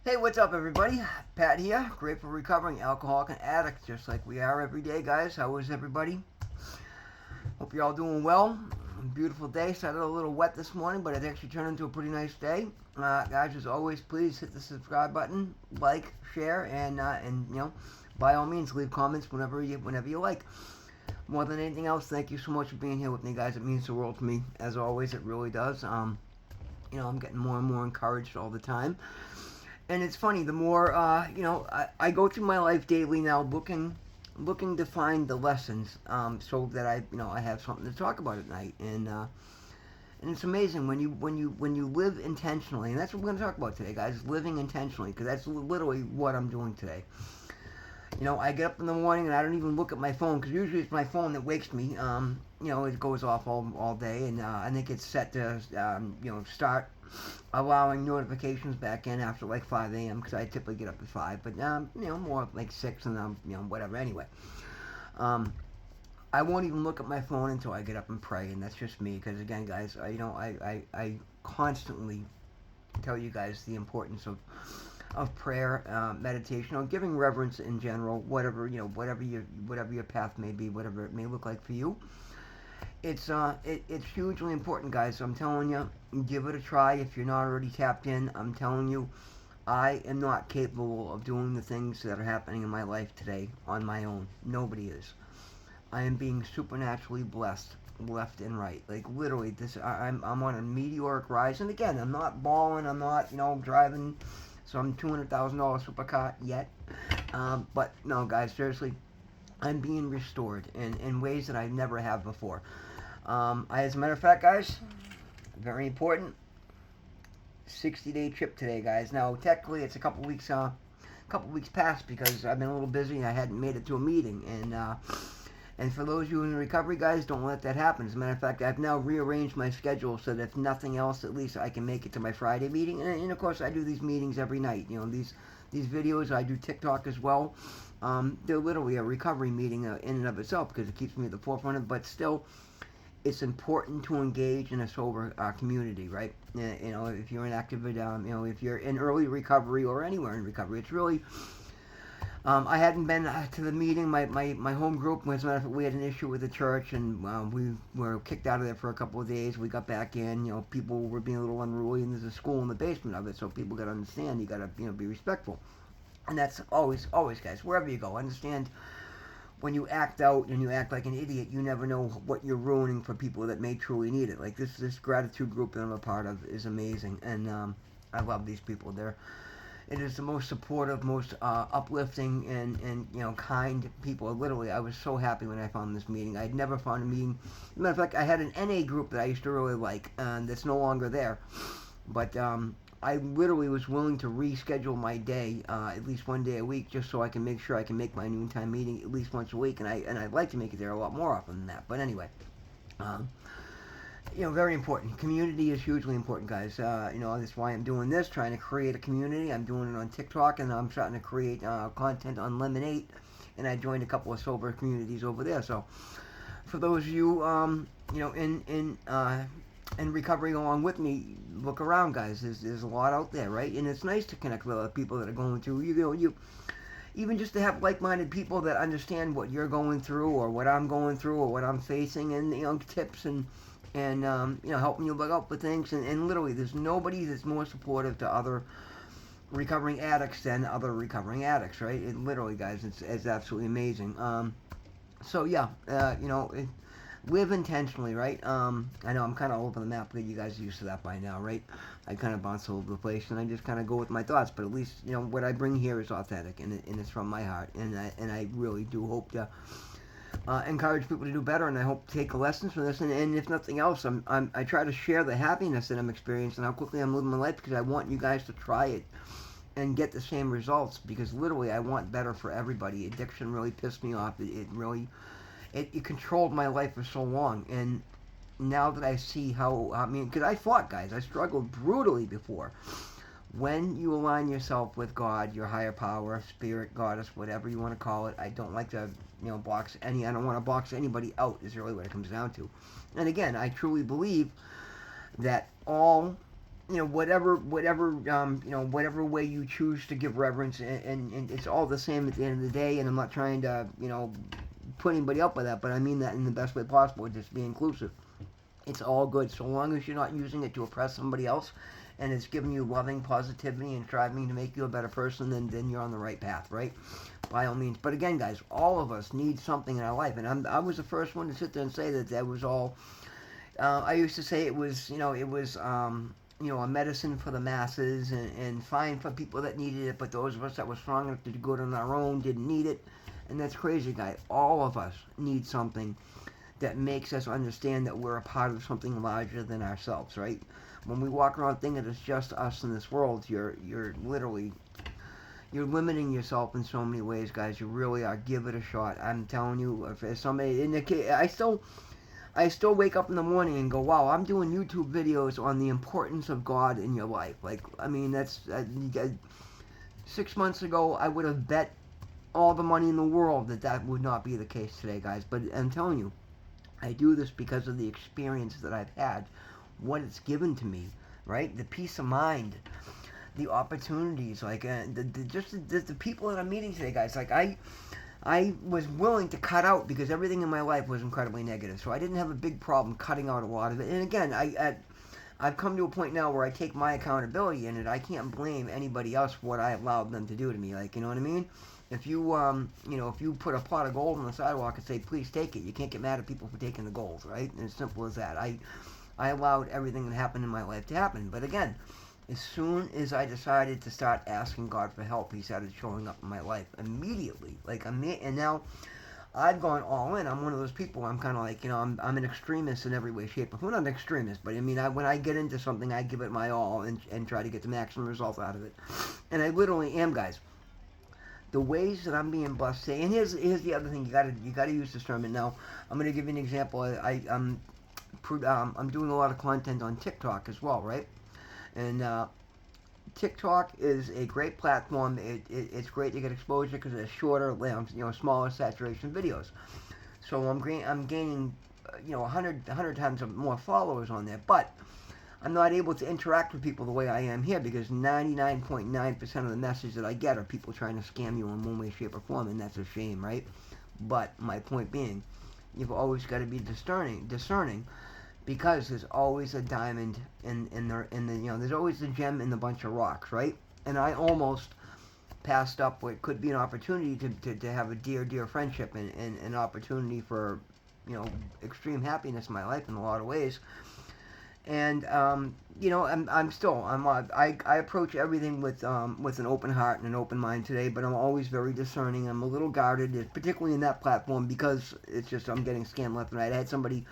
Hey, what's up, everybody? Pat here, grateful recovering alcoholic and addict, just like we are every day, guys. How is everybody? Hope you're all doing well. Beautiful day. Started a little wet this morning, but it actually turned into a pretty nice day. Guys, as always, please hit the subscribe button, like, share, and by all means, leave comments whenever you like. More than anything else, thank you so much for being here with me, guys. It means the world to me. As always, it really does. I'm getting more and more encouraged all the time. And it's funny, the more I go through my life daily now, looking to find the lessons, so that I have something to talk about at night. And it's amazing when you live intentionally, and that's what we're going to talk about today, guys. Living intentionally, because that's literally what I'm doing today. I get up in the morning and I don't even look at my phone, because usually it's my phone that wakes me. It goes off all day, and I think it's set to start allowing notifications back in after like 5 a.m. because I typically get up at 5, but more like 6 and whatever. Anyway, I won't even look at my phone until I get up and pray, and that's just me. Because again, guys, I constantly tell you guys the importance of prayer, meditation, or giving reverence in general, whatever your path may be, whatever it may look like for you. It's hugely important, guys. So I'm telling you, give it a try if you're not already tapped in. I'm telling you, I am not capable of doing the things that are happening in my life today on my own. Nobody is. I am being supernaturally blessed left and right. Like literally, I'm on a meteoric rise. And again, I'm not balling. I'm not driving some $200,000 supercar yet. But no, guys, seriously, I'm being restored in ways that I never have before. As a matter of fact, guys, very important, 60-day trip today, guys. Now, technically, it's a couple weeks past because I've been a little busy and I hadn't made it to a meeting. And for those of you in recovery, guys, don't let that happen. As a matter of fact, I've now rearranged my schedule so that if nothing else, at least I can make it to my Friday meeting. And of course, I do these meetings every night. These videos, I do TikTok as well. They're literally a recovery meeting in and of itself because it keeps me at the forefront of it. But still, it's important to engage in a sober community, right? If you're in active, if you're in early recovery or anywhere in recovery, it's really. I hadn't been to the meeting. My home group, as a matter of fact, we had an issue with the church, and we were kicked out of there for a couple of days. We got back in. People were being a little unruly, and there's a school in the basement of it, so people got to understand. You got to be respectful, and that's always, guys, wherever you go. Understand when you act out and you act like an idiot, you never know what you're ruining for people that may truly need it. Like this gratitude group that I'm a part of is amazing, and I love these people. It is the most supportive, most uplifting, and kind people. Literally, I was so happy when I found this meeting. I'd never found a meeting. As a matter of fact, I had an NA group that I used to really like, and that's no longer there. But I literally was willing to reschedule my day at least one day a week just so I can make sure I can make my noontime meeting at least once a week, and I'd like to make it there a lot more often than that. But anyway, um, very important. Community is hugely important, guys. That's why I'm doing this, trying to create a community. I'm doing it on TikTok, and I'm starting to create content on Lemonade, and I joined a couple of sober communities over there. So, for those of you, in recovery along with me, look around, guys. There's a lot out there, right? And it's nice to connect with other people that are going through. You even just to have like-minded people that understand what you're going through, or what I'm going through, or what I'm facing, and tips and helping you look out for things. And literally, there's nobody that's more supportive to other recovering addicts than other recovering addicts, right? It literally, guys, it's absolutely amazing. So yeah, live intentionally, right? I know I'm kind of all over the map, but you guys are used to that by now, right? I kind of bounce all over the place, and I just kind of go with my thoughts. But at least what I bring here is authentic, and it's from my heart, and I really do hope to encourage people to do better, and I hope to take lessons from this. And if nothing else, I try to share the happiness that I'm experiencing and how quickly I'm living my life, because I want you guys to try it and get the same results. Because literally, I want better for everybody. Addiction really pissed me off. It really it controlled my life for so long, and now that I see because I fought, guys, I struggled brutally before. When you align yourself with God, your higher power, spirit, goddess, whatever you want to call it, I don't like to, I don't want to box anybody out, is really what it comes down to. And again, I truly believe that all whatever way you choose to give reverence, and it's all the same at the end of the day. And I'm not trying to, put anybody up with that, but I mean that in the best way possible. Just be inclusive. It's all good so long as you're not using it to oppress somebody else, and it's giving you loving positivity and striving to make you a better person. Then you're on the right path, right? By all means. But again, guys, all of us need something in our life, and I was the first one to sit there and say that was all. I used to say it was, a medicine for the masses, and fine for people that needed it, but those of us that were strong enough to do it on our own didn't need it. And that's crazy, guy. All of us need something that makes us understand that we're a part of something larger than ourselves, right? When we walk around thinking it's just us in this world, you're literally you're limiting yourself in so many ways, guys. You really are. Give it a shot. I'm telling you, if somebody in the case, I still wake up in the morning and go, wow, I'm doing YouTube videos on the importance of God in your life. Like, I mean, that's 6 months ago, I would have bet all the money in the world that would not be the case today, guys. But I'm telling you, I do this because of the experience that I've had, what it's given to me, right? The peace of mind, the opportunities, like the people that I'm meeting today, guys. Like I was willing to cut out because everything in my life was incredibly negative, so I didn't have a big problem cutting out a lot of it. And again, I've come to a point now where I take my accountability in it. I can't blame anybody else for what I allowed them to do to me. Like, you know what I mean? If you if you put a pot of gold on the sidewalk and say, please take it, you can't get mad at people for taking the gold, right? And as simple as that. I allowed everything that happened in my life to happen. But again, as soon as I decided to start asking God for help, He started showing up in my life immediately. And now I've gone all in. I'm one of those people. I'm kind of like, I'm an extremist in every way, shape, or form. Not an extremist, but I mean, when I get into something, I give it my all and try to get the maximum result out of it. And I literally am, guys. The ways that I'm being blessed today, and here's the other thing: you gotta use discernment. Now, I'm gonna give you an example. I'm doing a lot of content on TikTok as well, right? And TikTok is a great platform. It's great to get exposure because it's shorter, smaller saturation videos. So I'm gaining, 100 times more followers on there. But I'm not able to interact with people the way I am here because 99.9% of the message that I get are people trying to scam you in one way, shape, or form, and that's a shame, right? But my point being, you've always got to be discerning, because there's always a diamond there's always a gem in the bunch of rocks, right? And I almost passed up what could be an opportunity to have a dear friendship and an opportunity for extreme happiness in my life in a lot of ways. And I approach everything with an open heart and an open mind today, but I'm always very discerning. I'm a little guarded, particularly in that platform, because it's just I'm getting scammed left and right. I had somebody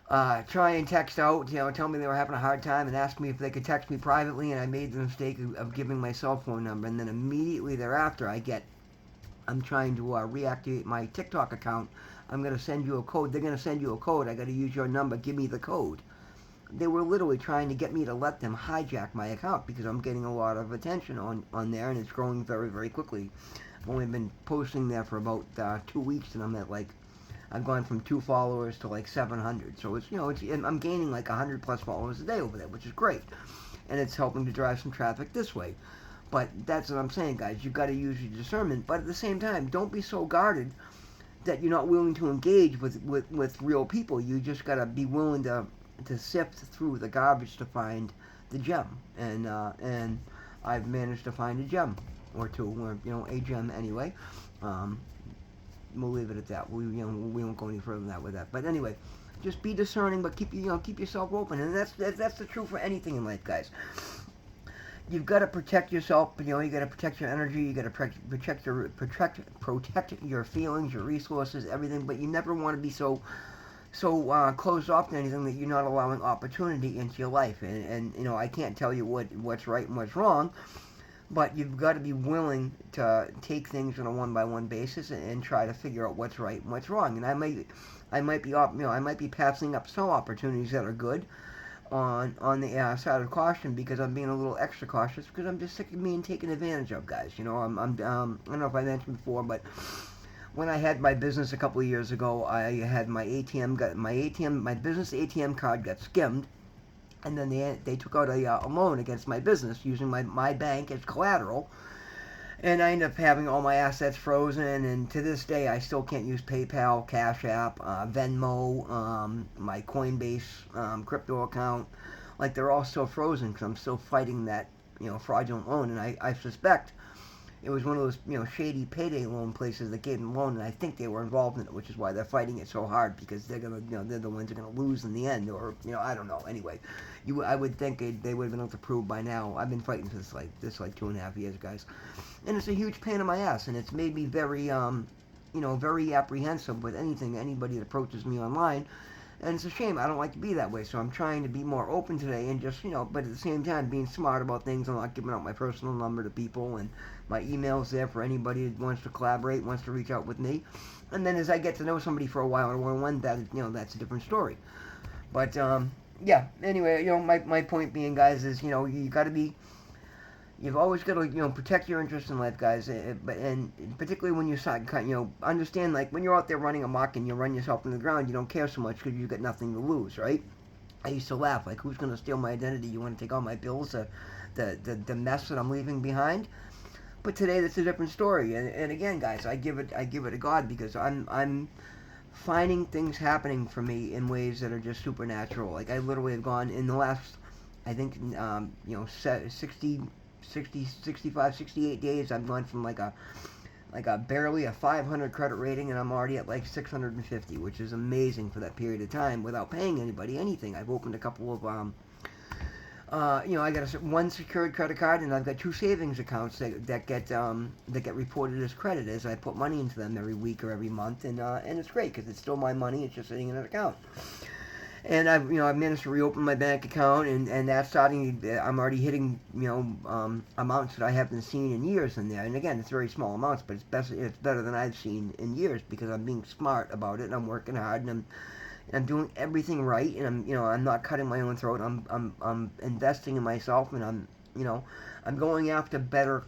try and text out, tell me they were having a hard time and ask me if they could text me privately, and I made the mistake of giving my cell phone number, and then immediately thereafter I'm trying to reactivate my TikTok account. I'm going to send you a code. They're going to send you a code. I got to use your number. Give me the code. They were literally trying to get me to let them hijack my account because I'm getting a lot of attention on there, and it's growing very, very quickly. I've only been posting there for about 2 weeks, and I've gone from 2 followers to like 700. So I'm gaining like 100 plus followers a day over there, which is great, and it's helping to drive some traffic this way. But that's what I'm saying, guys. You've got to use your discernment, but at the same time, don't be so guarded that you're not willing to engage with real people. You just got to be willing to sift through the garbage to find the gem, and I've managed to find a gem or two, or a gem anyway. We'll leave it at that. We won't go any further than that with that. But anyway, just be discerning, but keep yourself open, and that's the truth for anything in life, guys. You've got to protect yourself. You got to protect your energy. You got to protect your feelings, your resources, everything. But you never want to be so closed off to anything that you're not allowing opportunity into your life. And I can't tell you what's right and what's wrong, but you've got to be willing to take things on a one-by-one basis and try to figure out what's right and what's wrong. And I might be passing up some opportunities that are good on the side of caution because I'm being a little extra cautious because I'm just sick of being taken advantage of, guys. I don't know if I mentioned before, but when I had my business a couple of years ago, I had my business ATM card got skimmed, and then they took out a loan against my business using my bank as collateral, and I ended up having all my assets frozen. And to this day, I still can't use PayPal, Cash App, Venmo, my Coinbase crypto account. Like, they're all still frozen because I'm still fighting that fraudulent loan. And I suspect it was one of those shady payday loan places that gave them loan, and I think they were involved in it, which is why they're fighting it so hard, because they're gonna they're the ones who are gonna lose in the end, or I don't know. Anyway, I would think they would have been able to prove by now. I've been fighting for this like 2.5 years, guys, and it's a huge pain in my ass, and it's made me very very apprehensive with anybody that approaches me online. And it's a shame. I don't like to be that way, so I'm trying to be more open today and just, but at the same time being smart about things. I'm not giving out my personal number to people, and my email's there for anybody that wants to collaborate, wants to reach out with me. And then as I get to know somebody for a while, that's a different story. But, yeah, anyway, my point being, guys, is, you got to be, you've always got to, protect your interest in life, guys. And particularly when you start, understand, like, when you're out there running amok and you run yourself in the ground, you don't care so much because you've got nothing to lose, right? I used to laugh, like, who's going to steal my identity? You want to take all my bills, the mess that I'm leaving behind? But today, that's a different story. And again, guys, I give it to God, because I'm finding things happening for me in ways that are just supernatural. Like, I literally have gone in the last, I think, 65, 68 days, I've gone from like a barely a 500 credit rating, and I'm already at like 650, which is amazing for that period of time without paying anybody anything. I've opened a couple of, I got one secured credit card, and I've got 2 savings accounts that get reported as credit as I put money into them every week or every month, and it's great because it's still my money. It's just sitting in an account. And I've managed to reopen my bank account, and that's starting. I'm already hitting amounts that I haven't seen in years in there. And again, it's very small amounts, but it's better than I've seen in years, because I'm being smart about it, and I'm working hard, and I'm doing everything right, and I'm not cutting my own throat. I'm investing in myself, and I'm going after better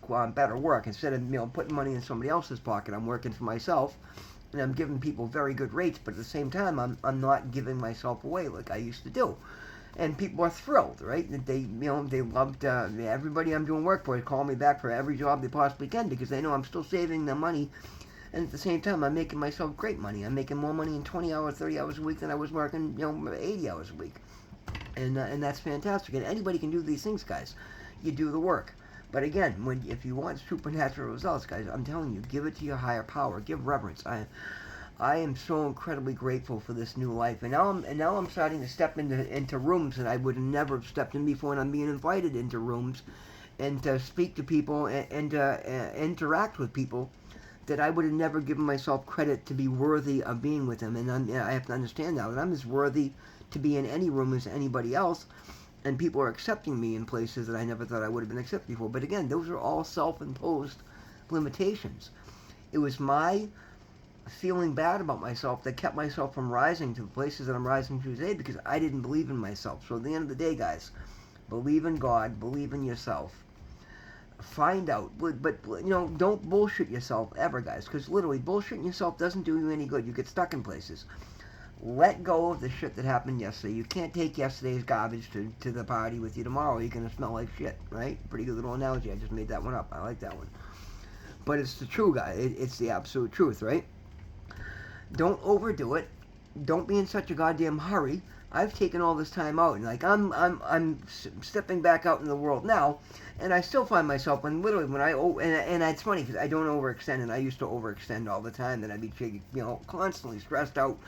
work instead of putting money in somebody else's pocket. I'm working for myself. And I'm giving people very good rates, but at the same time, I'm not giving myself away like I used to do. And people are thrilled, right? That they loved everybody I'm doing work for is calling me back for every job they possibly can, because they know I'm still saving them money, and at the same time, I'm making myself great money. I'm making more money in 20 hours, 30 hours a week than I was working 80 hours a week, and that's fantastic. And anybody can do these things, guys. You do the work. But again, if you want supernatural results, guys, I'm telling you, give it to your higher power. Give reverence. I am so incredibly grateful for this new life, and now I'm starting to step into rooms that I would have never stepped in before, and I'm being invited into rooms, and to speak to people and interact with people that I would have never given myself credit to be worthy of being with them. And I have to understand now that I'm as worthy to be in any room as anybody else. And people are accepting me in places that I never thought I would have been accepted before. But again, those are all self-imposed limitations. It was my feeling bad about myself that kept myself from rising to the places that I'm rising to today, because I didn't believe in myself. So at the end of the day, guys, believe in God, believe in yourself. Find out, but don't bullshit yourself ever, guys, because literally bullshitting yourself doesn't do you any good. You get stuck in places. Let go of the shit that happened yesterday. You can't take yesterday's garbage to the party with you tomorrow. You're going to smell like shit, right? Pretty good little analogy. I just made that one up. I like that one. But it's the true, guy. It's the absolute truth, right? Don't overdo it. Don't be in such a goddamn hurry. I've taken all this time out, and like I'm stepping back out in the world now, and I still find myself when and it's funny because I don't overextend, and I used to overextend all the time, and I'd be constantly stressed out,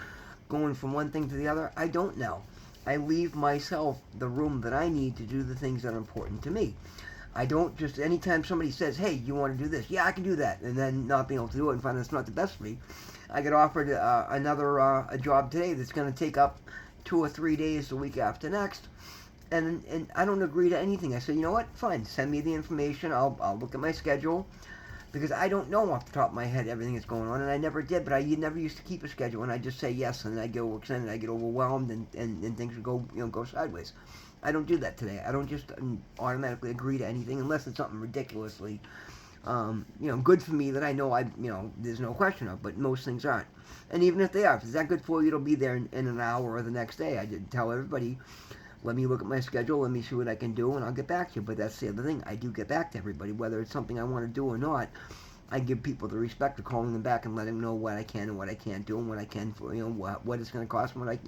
going from one thing to the other. I don't now. I leave myself the room that I need to do the things that are important to me. I don't just, anytime somebody says, hey, you want to do this? Yeah, I can do that. And then not being able to do it and find it's not the best for me. I get offered a job today that's going to take up 2 or 3 days the week after next. And I don't agree to anything. I say, you know what? Fine. Send me the information. I'll look at my schedule. Because I don't know off the top of my head everything that's going on, and I never did, but I never used to keep a schedule, and I just say yes, and I get overextended, I get overwhelmed, and things would go sideways. I don't do that today. I don't just automatically agree to anything unless it's something ridiculously, good for me that I know there's no question of, but most things aren't. And even if they are, if it's that good for you, it'll be there in an hour or the next day. I did tell everybody Let me look at my schedule. Let me see what I can do, and I'll get back to you. But that's the other thing. I do get back to everybody, whether it's something I want to do or not. I give people the respect of calling them back and letting them know what I can and what I can't do and what I can for, what it's going to cost, what I,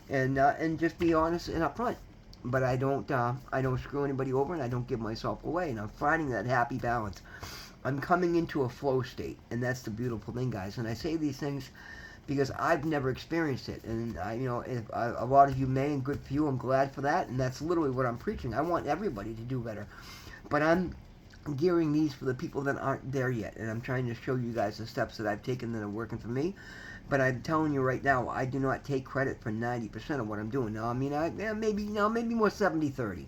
and just be honest and upfront. But I don't screw anybody over, and I don't give myself away. And I'm finding that happy balance. I'm coming into a flow state, and that's the beautiful thing, guys. And I say these things because I've never experienced it, and a lot of you may, and good for you. I'm glad for that, and that's literally what I'm preaching. I want everybody to do better, but I'm gearing these for the people that aren't there yet, and I'm trying to show you guys the steps that I've taken that are working for me. But I'm telling you right now, I do not take credit for 90% of what I'm doing. Now, I mean, maybe more 70-30.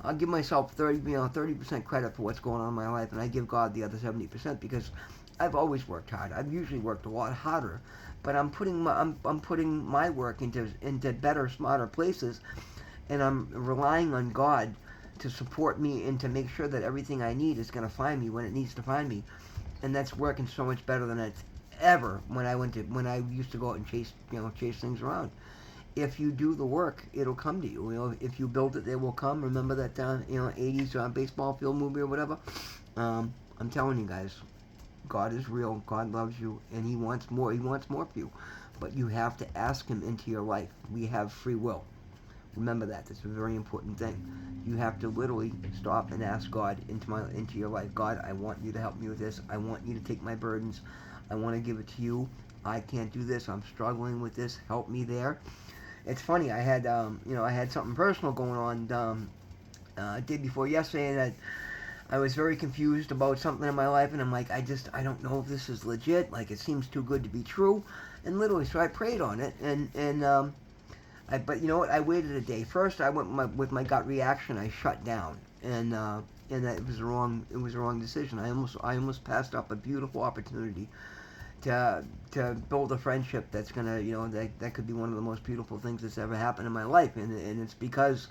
I'll give myself 30% credit for what's going on in my life, and I give God the other 70% because I've always worked hard. I've usually worked a lot harder, but I'm putting my work into better, smarter places, and I'm relying on God to support me and to make sure that everything I need is going to find me when it needs to find me, and that's working so much better than it's ever when I used to go out and chase things around. If you do the work, it'll come to you. If you build it, it will come. Remember that 80s baseball field movie or whatever. I'm telling you guys, God is real. God loves you, and He wants more. He wants more for you, but you have to ask Him into your life. We have free will. Remember that. That's a very important thing. You have to literally stop and ask God into your life. God, I want you to help me with this. I want you to take my burdens. I want to give it to you. I can't do this. I'm struggling with this. Help me there. It's funny. I had something personal going on day before yesterday, and I was very confused about something in my life, and I'm like, I don't know if this is legit. Like, it seems too good to be true, and literally, so I prayed on it, but you know what? I waited a day. First, I went with my gut reaction. I shut down, and that it was a wrong decision. I almost passed up a beautiful opportunity to build a friendship that's gonna, that could be one of the most beautiful things that's ever happened in my life, and it's because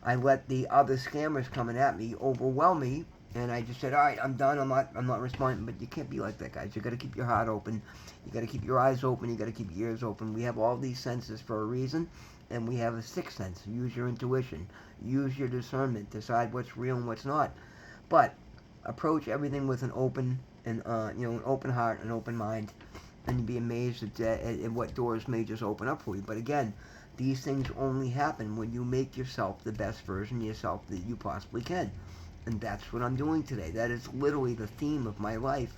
I let the other scammers coming at me overwhelm me, and I just said, all right, I'm done. I'm not responding. But you can't be like that, guys. You got to keep your heart open. You got to keep your eyes open. You got to keep your ears open. We have all these senses for a reason, and we have a sixth sense. Use your intuition. Use your discernment. Decide what's real and what's not. But approach everything with an open an open heart, an open mind, and you'd be amazed at what doors may just open up for you. But again, these things only happen when you make yourself the best version of yourself that you possibly can. And that's what I'm doing today. That is literally the theme of my life,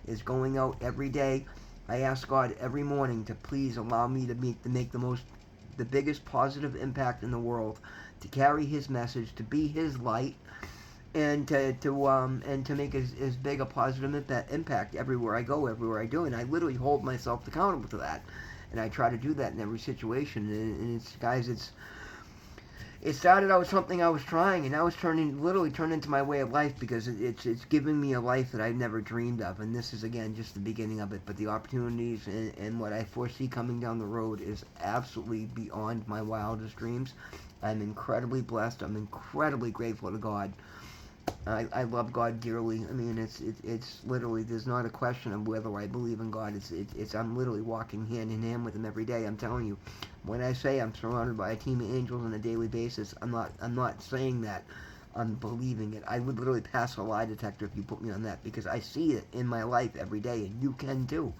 is going out every day. I ask God every morning to please allow me to make the biggest positive impact in the world, to carry His message, to be His light, and to make as big a positive impact everywhere I go, everywhere I do. And I literally hold myself accountable to that. And I try to do that in every situation. And it's, guys, it started out something I was trying, and now it's literally turned into my way of life, because it's giving me a life that I've never dreamed of. And this is, again, just the beginning of it. But the opportunities and what I foresee coming down the road is absolutely beyond my wildest dreams. I'm incredibly blessed. I'm incredibly grateful to God. I love God dearly. I mean, it's literally, there's not a question of whether I believe in God. I'm literally walking hand in hand with Him every day. I'm telling you, when I say I'm surrounded by a team of angels on a daily basis, I'm not saying that. I'm believing it. I would literally pass a lie detector if you put me on that, because I see it in my life every day, and you can too.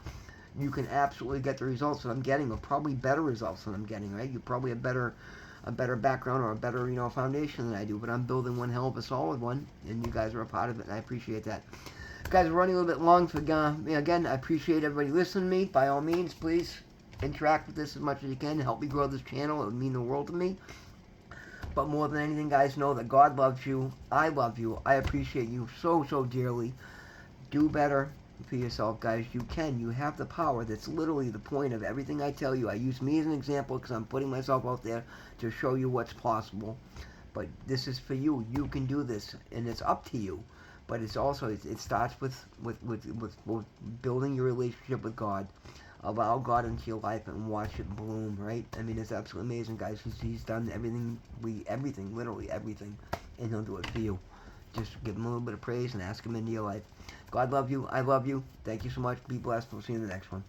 You can absolutely get the results that I'm getting, or probably better results than I'm getting. Right? You probably have a better background or a better foundation than I do, but I'm building one hell of a solid one, and you guys are a part of it, and I appreciate that. Guys, we're running a little bit long, so again, I appreciate everybody listening to me. By all means, please interact with this as much as you can. Help me grow this channel. It would mean the world to me. But more than anything, guys, know that God loves you. I love you. I appreciate you so, so dearly. Do better for yourself, guys. You can. You have the power. That's literally the point of everything I tell you. I use me as an example because I'm putting myself out there to show you what's possible. But this is for you. You can do this, and it's up to you. But it's also, it starts with building your relationship with God. Allow God into your life and watch it bloom, right? I mean, it's absolutely amazing, guys. He's done everything, literally everything, and He'll do it for you. Just give Him a little bit of praise and ask Him into your life. God love you. I love you. Thank you so much. Be blessed. We'll see you in the next one.